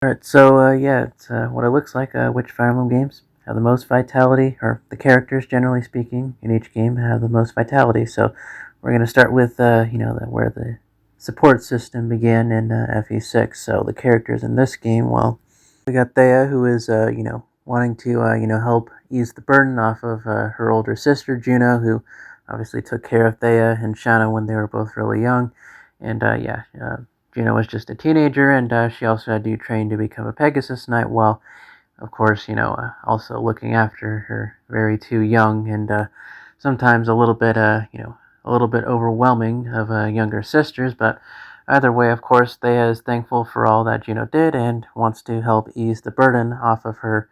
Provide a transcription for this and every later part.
Alright, so yeah, it's what it looks like. Which Fire Emblem games have the most vitality, or the characters, generally speaking, in each game have the most vitality. So we're going to start with, where the support system began in FE6. So the characters in this game, well, we got Thea, who is, wanting to, help ease the burden off of her older sister, Juno, who obviously took care of Thea and Shanna when they were both really young. And, Juno was just a teenager, and she also had to train to become a Pegasus Knight, while, of course, also looking after her very too young and sometimes a little bit overwhelming of younger sisters. But either way, of course, Thea is thankful for all that Juno did and wants to help ease the burden off of her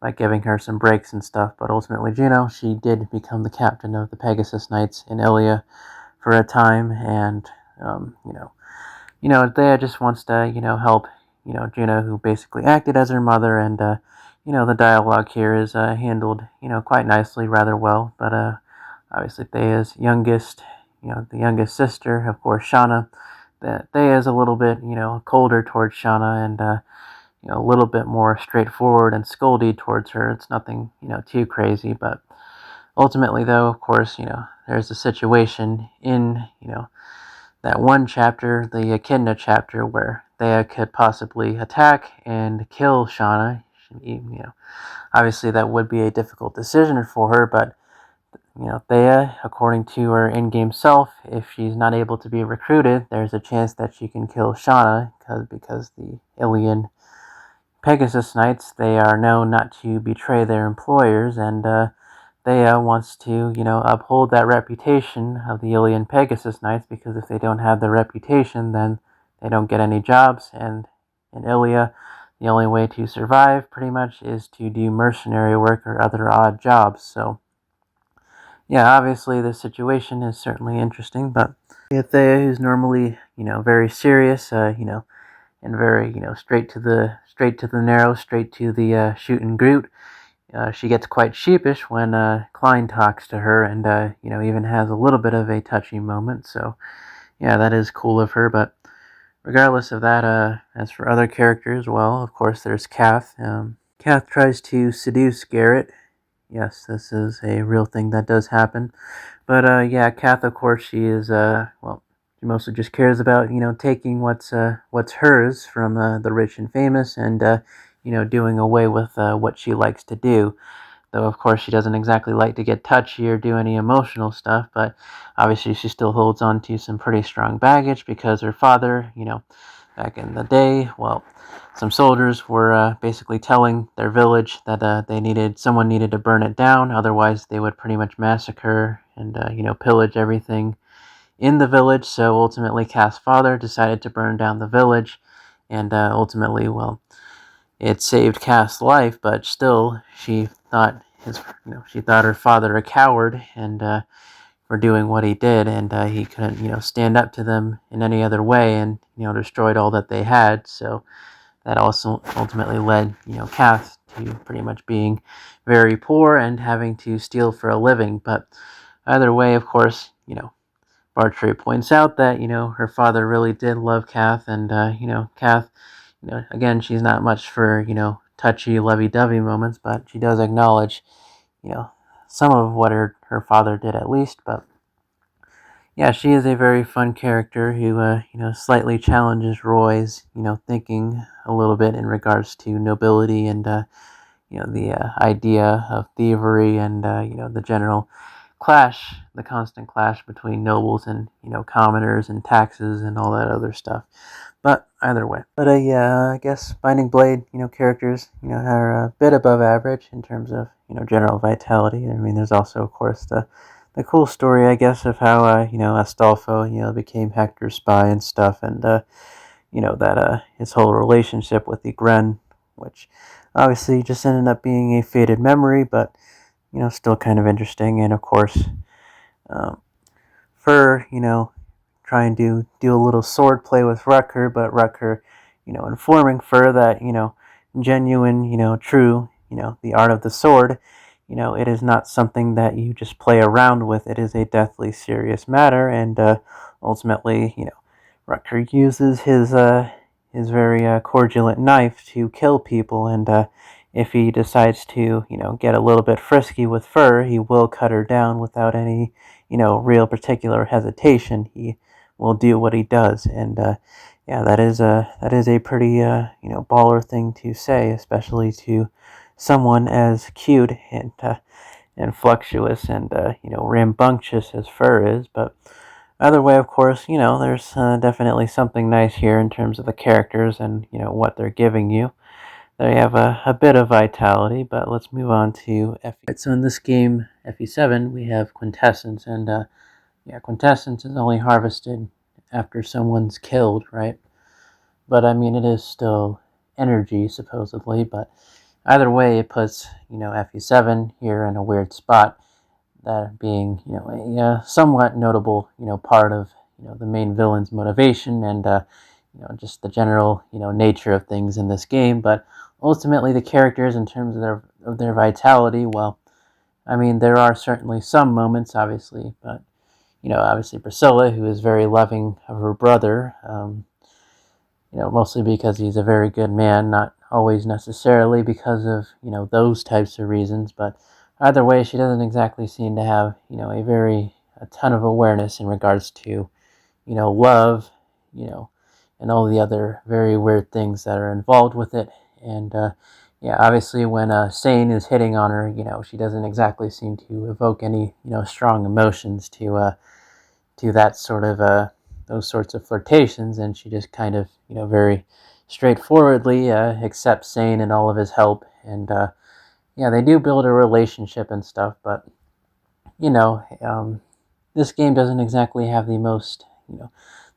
by giving her some breaks and stuff. But ultimately, Juno, she did become the captain of the Pegasus Knights in Ilia for a time, and um, you know Thea just wants to, help, Juno, who basically acted as her mother, and, the dialogue here is handled, quite nicely, rather well. But obviously, Thea's youngest, the youngest sister, of course, Shauna. Thea is a little bit, colder towards Shauna, and, a little bit more straightforward and scoldy towards her. It's nothing, too crazy. But ultimately, though, of course, there's a situation in, that one chapter, the Echidna chapter, where Thea could possibly attack and kill Shauna. Obviously that would be a difficult decision for her, but Thea, according to her in-game self, if she's not able to be recruited, there's a chance that she can kill Shauna, because the Ilian Pegasus Knights, they are known not to betray their employers, and Thea wants to, uphold that reputation of the Ilian Pegasus Knights, because if they don't have the reputation, then they don't get any jobs, and in Ilia, the only way to survive, pretty much, is to do mercenary work or other odd jobs. So, yeah, obviously the situation is certainly interesting, but Thea, who's normally, very serious, and very, straight to the narrow, straight to the shoot and groot, she gets quite sheepish when Klein talks to her, and even has a little bit of a touchy moment. So yeah, that is cool of her. But regardless of that, as for other characters, well, of course, there's Kath. Kath tries to seduce Garrett. Yes, this is a real thing that does happen. But yeah, Kath, of course, she is she mostly just cares about, taking what's hers from the rich and famous, and doing away with what she likes to do. Though, of course, she doesn't exactly like to get touchy or do any emotional stuff, but obviously she still holds on to some pretty strong baggage, because her father, back in the day, well, some soldiers were basically telling their village that someone needed to burn it down, otherwise they would pretty much massacre and, pillage everything in the village. So ultimately, Kath's father decided to burn down the village, and ultimately, well, it saved Kath's life, but still, she thought her father a coward, and for doing what he did, and he couldn't, stand up to them in any other way, and destroyed all that they had. So that also ultimately led, Kath to pretty much being very poor and having to steal for a living. But either way, of course, Bartre points out that, her father really did love Kath, and, Kath, again, she's not much for, touchy, lovey-dovey moments, but she does acknowledge, you know, some of what her father did, at least. But yeah, she is a very fun character who, slightly challenges Roy's, thinking a little bit in regards to nobility, and, the idea of thievery, and, the general the constant clash between nobles and, commoners, and taxes and all that other stuff. But either way. But yeah, I guess Binding Blade, characters, are a bit above average in terms of, general vitality. I mean, there's also, of course, the cool story, I guess, of how, Astolfo, became Hector's spy and stuff, and, that, his whole relationship with Ygritte, which obviously just ended up being a faded memory, but, still kind of interesting. And, of course, um, for, trying to do a little sword play with Rucker, but Rucker, informing Fur that, genuine, true, the art of the sword, it is not something that you just play around with. It is a deathly serious matter, and ultimately, Rucker uses his very corpulent knife to kill people, and if he decides to, get a little bit frisky with Fur, he will cut her down without any, real particular hesitation. He will do what he does, and yeah, that is a pretty baller thing to say, especially to someone as cute and fluctuous and rambunctious as Fur is. But either way, of course, there's definitely something nice here in terms of the characters and what they're giving you. They have a bit of vitality, but let's move on to FE. Right, so in this game, FE7, we have Quintessence, and Quintessence is only harvested after someone's killed, right? But I mean, it is still energy, supposedly, but either way, it puts, FE7 here in a weird spot, that being, a somewhat notable, part of, the main villain's motivation and, just the general, nature of things in this game. But ultimately, the characters, in terms of their vitality, well, I mean, there are certainly some moments, obviously, but, obviously Priscilla, who is very loving of her brother, mostly because he's a very good man, not always necessarily because of, those types of reasons, but either way, she doesn't exactly seem to have, a ton of awareness in regards to, love, and all the other very weird things that are involved with it. And, yeah, obviously when Sane is hitting on her, she doesn't exactly seem to evoke any, strong emotions to that sort of, those sorts of flirtations, and she just kind of, very straightforwardly accepts Sane and all of his help. And, yeah, they do build a relationship and stuff, but, this game doesn't exactly have the most,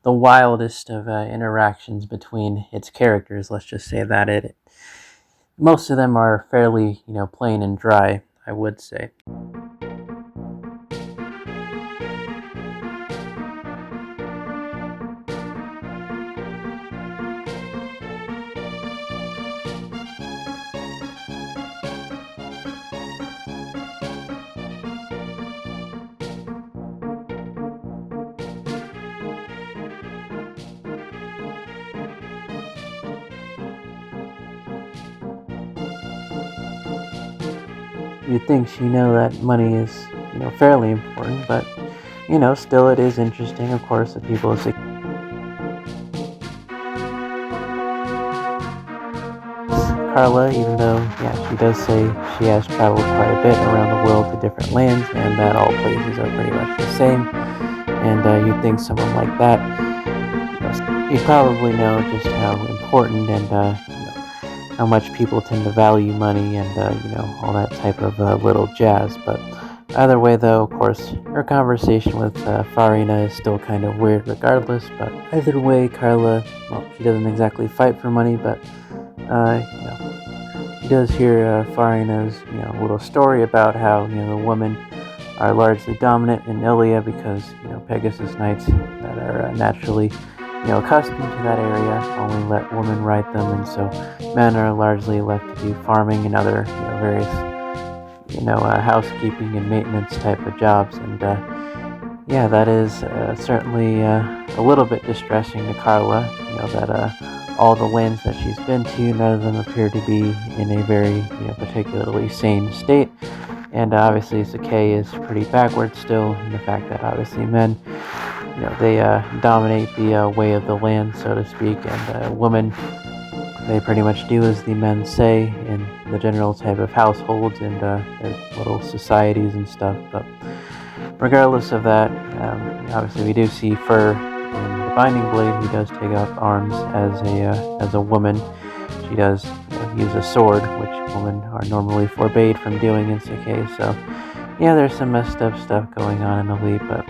the wildest of interactions between its characters. Let's just say that most of them are fairly, plain and dry, I would say. You'd think she know that money is, fairly important, but, still it is interesting, of course, that people say Carla, even though, yeah, she does say she has traveled quite a bit around the world to different lands, and that all places are pretty much the same. And you'd think someone like that, you probably know just how important and, how much people tend to value money and, all that type of little jazz. But either way, though, of course, her conversation with Farina is still kind of weird regardless. But either way, Carla, well, she doesn't exactly fight for money, but, she does hear Farina's, little story about how, the women are largely dominant in Ilia because, Pegasus Knights that are naturally, accustomed to that area only let women ride them, and so men are largely left to do farming and other, various, housekeeping and maintenance type of jobs. And yeah, that is certainly a little bit distressing to Carla, that all the lands that she's been to, none of them appear to be in a very, particularly sane state. And obviously Sakai is pretty backward still in the fact that obviously men, they dominate the way of the land, so to speak, and women, they pretty much do as the men say in the general type of households and their little societies and stuff. But regardless of that, obviously we do see Fur in the Binding Blade, who does take up arms as a woman. She does use a sword, which women are normally forbade from doing in Sakai. So yeah, there's some messed up stuff going on in Elite, but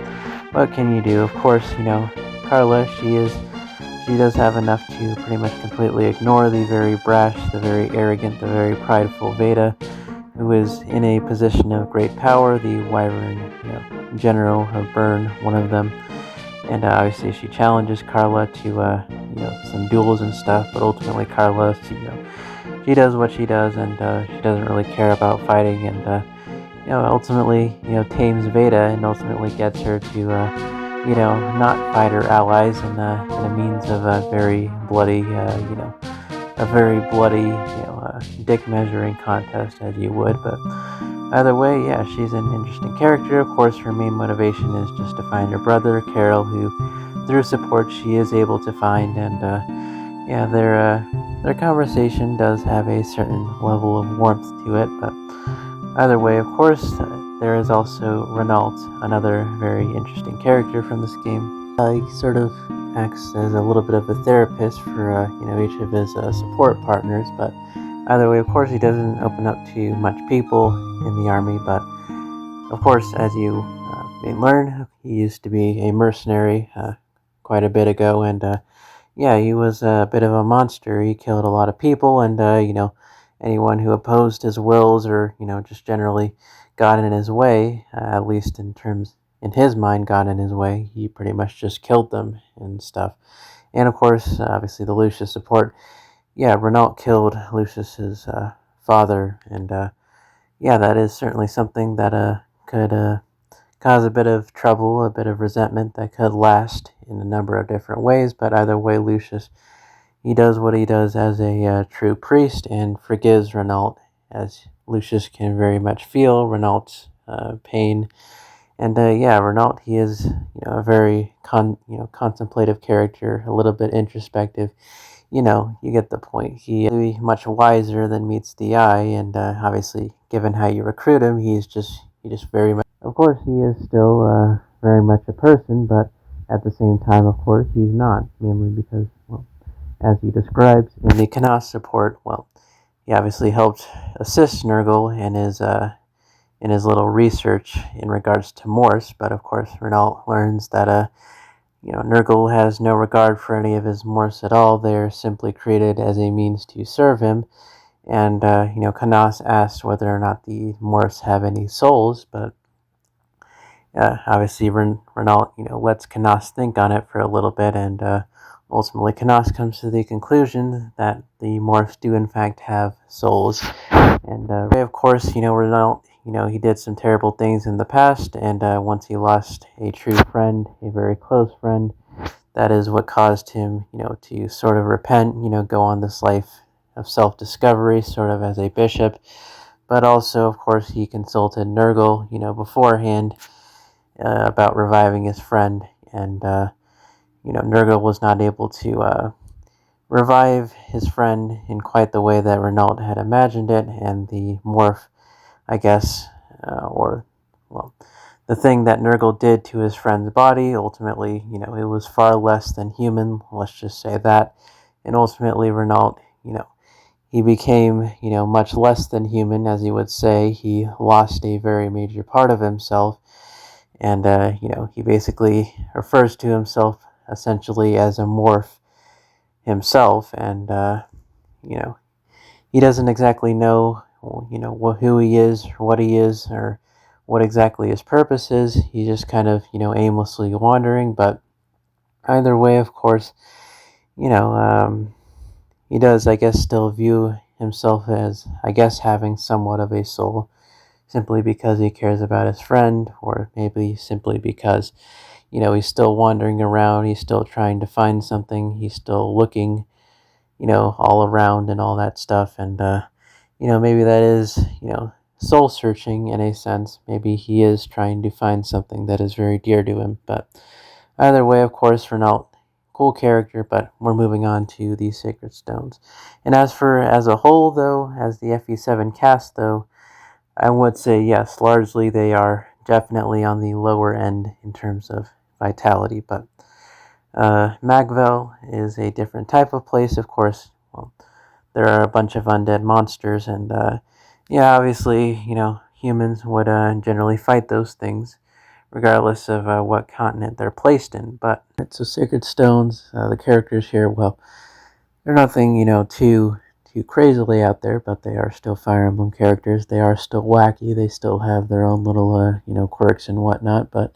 what can you do? Of course, Carla, she does have enough to pretty much completely ignore the very brash, the very arrogant, the very prideful Veda, who is in a position of great power, the Wyvern, general of Burn, one of them. And obviously she challenges Carla to, some duels and stuff, but ultimately Carla, she does what she does, and she doesn't really care about fighting, and ultimately, tames Veda and ultimately gets her to, not fighter allies in a means of a very bloody, dick measuring contest as you would. But either way, yeah, she's an interesting character. Of course, her main motivation is just to find her brother, Carol, who through support she is able to find. And yeah, their conversation does have a certain level of warmth to it. But either way, of course, there is also Renault, another very interesting character from this game. He sort of acts as a little bit of a therapist for each of his support partners. But either way, of course, he doesn't open up to much people in the army. But of course, as you may learn, he used to be a mercenary quite a bit ago, and yeah, he was a bit of a monster. He killed a lot of people, and anyone who opposed his wills or just generally got in his way, at least in his mind, got in his way. He pretty much just killed them and stuff. And of course, obviously, the Lucius support. Yeah, Renault killed Lucius's father, and yeah, that is certainly something that could cause a bit of trouble, a bit of resentment that could last in a number of different ways. But either way, Lucius, he does what he does as a true priest and forgives Renault, as Lucius can very much feel Renault's pain. And yeah, Renault, he is a very contemplative character, a little bit introspective. You get the point. He is much wiser than meets the eye, and obviously, given how you recruit him, he just very much. Of course, he is still very much a person, but at the same time, of course, he's not, mainly because, well, as he describes in the Canas support, well, he obviously helped assist Nurgle in his little research in regards to Morse, but of course, Renault learns that Nurgle has no regard for any of his Morse at all. They're simply created as a means to serve him. And, Canas asked whether or not the Morse have any souls, but obviously Renault, lets Canas think on it for a little bit, and ultimately Canas comes to the conclusion that the Morphs do in fact have souls. And of course, Renault, he did some terrible things in the past, and once he lost a true friend, a very close friend, that is what caused him, to sort of repent, go on this life of self-discovery, sort of as a bishop. But also, of course, he consulted Nurgle, beforehand about reviving his friend, and Nurgle was not able to revive his friend in quite the way that Renault had imagined it, and the morph, I guess, the thing that Nurgle did to his friend's body, ultimately, it was far less than human, let's just say that, and ultimately Renault, he became, much less than human, as he would say. He lost a very major part of himself, and, he basically refers to himself essentially as a morph himself, and, he doesn't exactly know, who he is, or what he is, or what exactly his purpose is. He's just kind of, aimlessly wandering, but either way, of course, he does, I guess, still view himself as, I guess, having somewhat of a soul, simply because he cares about his friend, or maybe simply because, he's still wandering around, he's still trying to find something, he's still looking, all around and all that stuff, and, maybe that is, soul searching in a sense. Maybe he is trying to find something that is very dear to him, but either way, of course, Renault, cool character, but we're moving on to the Sacred Stones. And as a whole, though, as the FE7 cast, though, I would say yes, largely they are definitely on the lower end in terms of vitality, but Magvel is a different type of place, of course. Well, there are a bunch of undead monsters, and yeah, obviously, humans would generally fight those things, regardless of what continent they're placed in. But so Sacred Stones, the characters here, well, they're nothing, too crazily out there, but they are still Fire Emblem characters. They are still wacky. They still have their own little, quirks and whatnot. But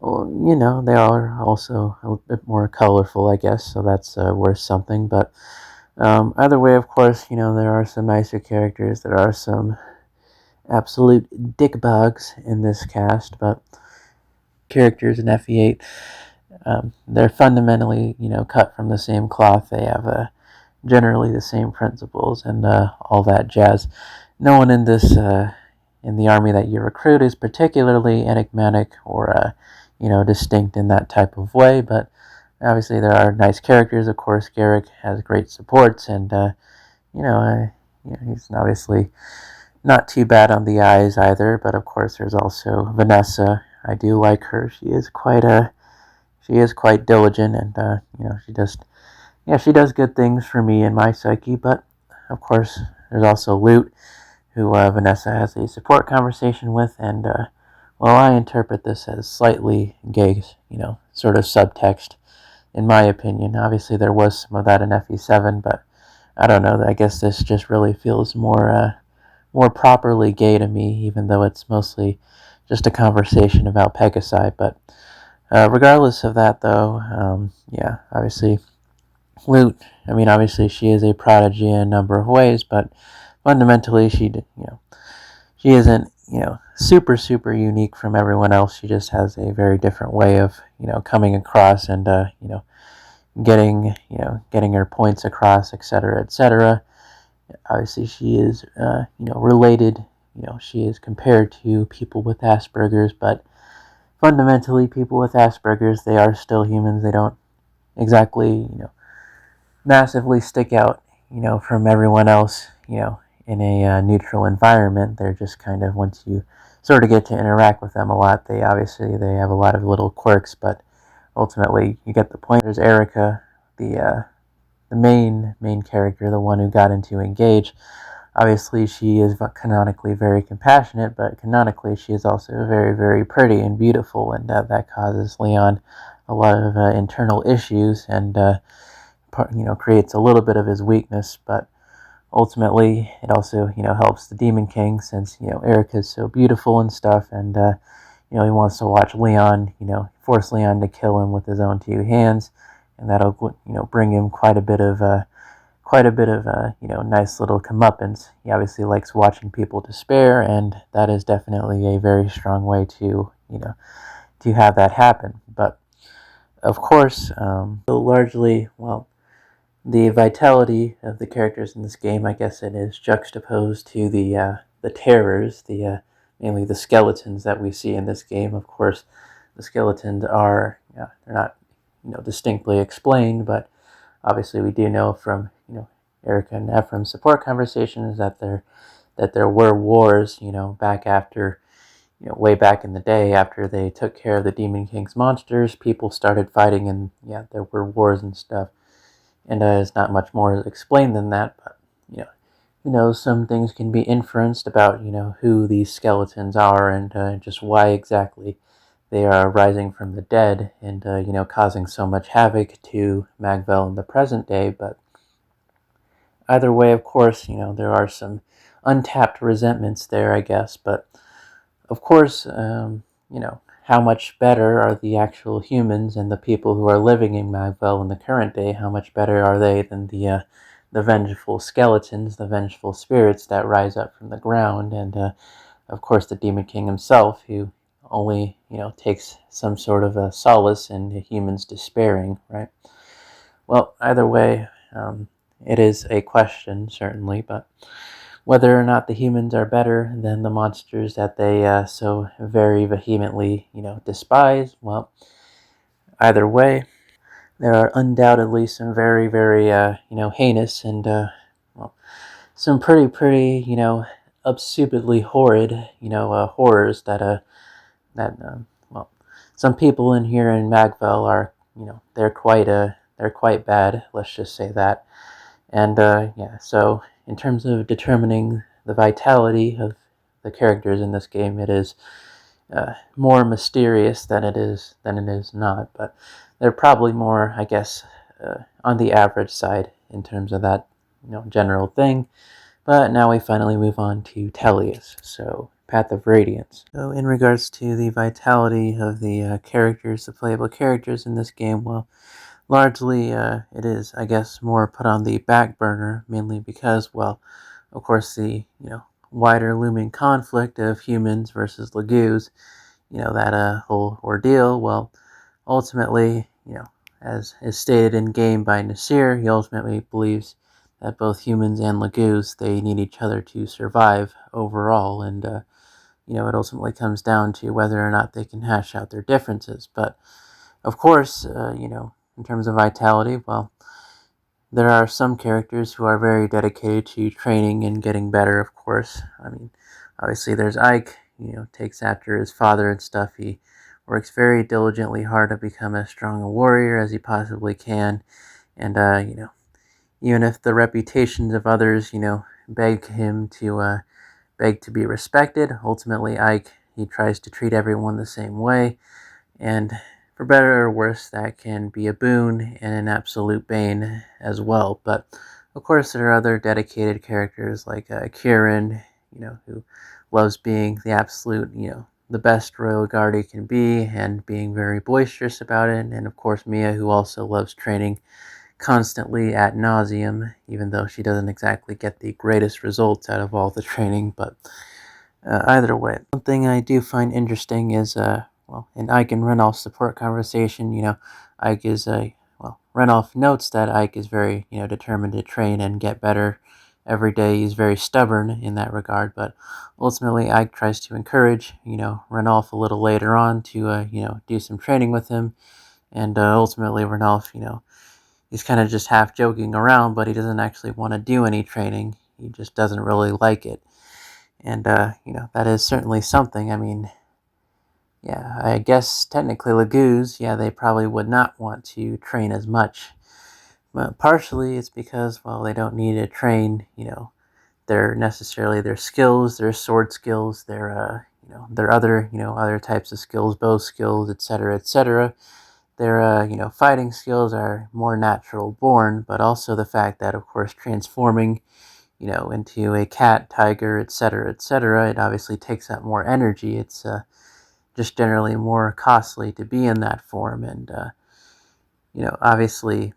well, they are also a bit more colorful, I guess. So that's worth something. But either way, of course, there are some nicer characters. There are some absolute dickbags in this cast, but characters in FE8, they're fundamentally, cut from the same cloth. They have generally the same principles and all that jazz. No one in this in the army that you recruit is particularly enigmatic or distinct in that type of way, but obviously there are nice characters. Of course, Garrick has great supports, and you know, he's obviously not too bad on the eyes either. But of course, there's also Vanessa. I do like her. She is quite diligent, and she does good things for me and my psyche. But of course, there's also Lute, who Vanessa has a support conversation with, and well, I interpret this as slightly gay, sort of subtext, in my opinion. Obviously, there was some of that in FE7, but I don't know. I guess this just really feels more properly gay to me, even though it's mostly just a conversation about Pegasi. But regardless of that, though, yeah, obviously, Lute. I mean, obviously, she is a prodigy in a number of ways, but fundamentally, she isn't super unique from everyone else. She just has a very different way of coming across and getting her points across, etc., etc. Obviously, she is related. She is compared to people with Asperger's, but fundamentally, people with Asperger's, they are still humans. They don't exactly massively stick out from everyone else in a neutral environment. They're just kind of, once you sort of get to interact with them a lot, they have a lot of little quirks, but ultimately you get the point. There's Erica, the main character, the one who got into Engage. Obviously, she is canonically very compassionate, but canonically she is also very, very pretty and beautiful, and that causes Leon a lot of internal issues, and creates a little bit of his weakness. But ultimately, it also helps the Demon King, since Erica is so beautiful and stuff, and he wants to watch Leon, force Leon to kill him with his own two hands, and that'll bring him quite a bit of nice little comeuppance. He obviously likes watching people despair, and that is definitely a very strong way to to have that happen. But of course, largely, well, the vitality of the characters in this game, I guess it is juxtaposed to the terrors, mainly the skeletons that we see in this game. Of course, the skeletons are they're not distinctly explained, but obviously we do know from Erica and Ephraim's support conversations that there were wars back after way back in the day, after they took care of the Demon King's monsters. People started fighting, and there were wars and stuff. And there's not much more explained than that, but who knows, some things can be inferenced about who these skeletons are, and just why exactly they are rising from the dead, and causing so much havoc to Magvel in the present day. But either way, of course, there are some untapped resentments there, I guess. But of course, how much better are the actual humans and the people who are living in Magvel in the current day? How much better are they than the vengeful skeletons, the vengeful spirits that rise up from the ground, and of course the Demon King himself, who only takes some sort of a solace in the humans despairing, right? Well, either way, it is a question, certainly, but whether or not the humans are better than the monsters that they so very vehemently, despise, well, either way, there are undoubtedly some very, very, heinous and, well, some pretty, absurdly horrid, horrors well, some people in here in Magvel are, they're quite bad. Let's just say that. And so in terms of determining the vitality of the characters in this game, it is more mysterious than it is not. But they're probably more, I guess, on the average side in terms of that general thing. But now we finally move on to Tellius, so Path of Radiance. So in regards to the vitality of the characters, the playable characters in this game, well, largely it is, I guess, more put on the back burner, mainly because, well, of course, the wider looming conflict of humans versus Lagoos, that whole ordeal, well, ultimately, as is stated in game by Nasir, he ultimately believes that both humans and Laguz, they need each other to survive overall, and it ultimately comes down to whether or not they can hash out their differences. But of course, in terms of vitality, well, there are some characters who are very dedicated to training and getting better, of course. I mean, obviously there's Ike, takes after his father and stuff. He works very diligently hard to become as strong a warrior as he possibly can. And, even if the reputations of others, beg him to beg to be respected, ultimately Ike, he tries to treat everyone the same way. And for better or worse, that can be a boon and an absolute bane as well. But of course, there are other dedicated characters like Kieran, who loves being the absolute, the best royal guard he can be and being very boisterous about it. And of course, Mia, who also loves training constantly ad nauseum, even though she doesn't exactly get the greatest results out of all the training. But either way, one thing I do find interesting is, in Ike and Renolf's support conversation, Ike is, Renolf notes that Ike is very, determined to train and get better every day. He's very stubborn in that regard, but ultimately Ike tries to encourage, Renolf a little later on to, do some training with him, and ultimately Renolf, he's kind of just half joking around, but he doesn't actually want to do any training. He just doesn't really like it. And, that is certainly something. I mean, yeah, I guess technically Laguz, yeah, they probably would not want to train as much. But partially it's because, well, they don't need to train, their skills, their sword skills, their other, other types of skills, bow skills, etc., etc. Their, fighting skills are more natural born, but also the fact that, of course, transforming into a cat, tiger, etc., etc., it obviously takes up more energy. It's just generally more costly to be in that form, and obviously,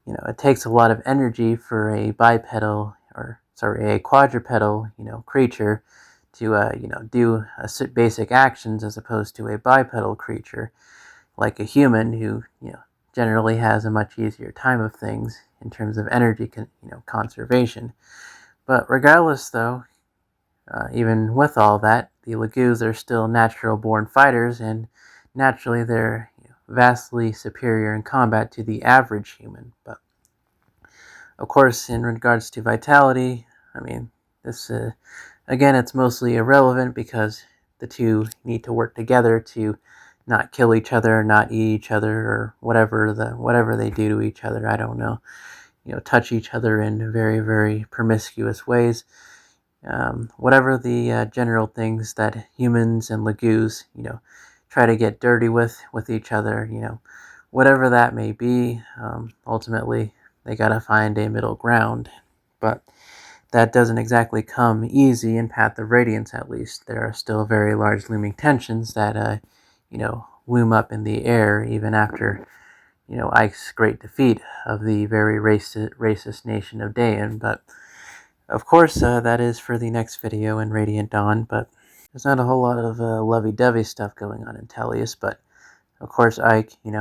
it takes a lot of energy for a bipedal, or sorry, a quadrupedal, creature to do basic actions as opposed to a bipedal creature like a human who generally has a much easier time of things in terms of energy conservation. But regardless, though, even with all that, the Laguz are still natural-born fighters, and naturally they're vastly superior in combat to the average human. But of course, in regards to vitality, I mean, this again, it's mostly irrelevant because the two need to work together to not kill each other, not eat each other, or whatever they do to each other. I don't know. Touch each other in very, very promiscuous ways. Whatever the general things that humans and Laguz, try to get dirty with each other, whatever that may be, ultimately they gotta find a middle ground. But that doesn't exactly come easy in Path of Radiance, at least. There are still very large looming tensions that, loom up in the air even after, Ike's great defeat of the very racist nation of Dayan. But of course, that is for the next video in Radiant Dawn, but there's not a whole lot of lovey-dovey stuff going on in Tellius, but of course Ike, he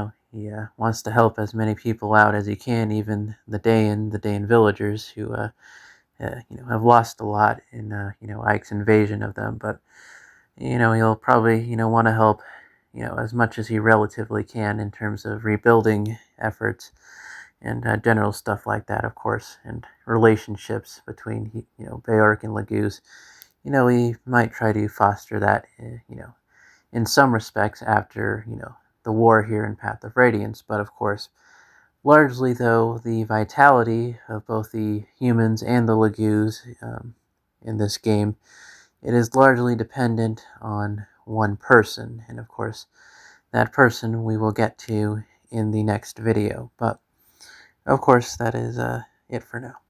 wants to help as many people out as he can, even the Dayan villagers who, have lost a lot in, Ike's invasion of them, but, he'll probably, want to help, as much as he relatively can in terms of rebuilding efforts and general stuff like that, of course, and relationships between, Beork and Laguz. We might try to foster that, in some respects after, the war here in Path of Radiance, but of course, largely though, the vitality of both the humans and the Laguz in this game, it is largely dependent on one person, and of course, that person we will get to in the next video, but of course, that is it for now.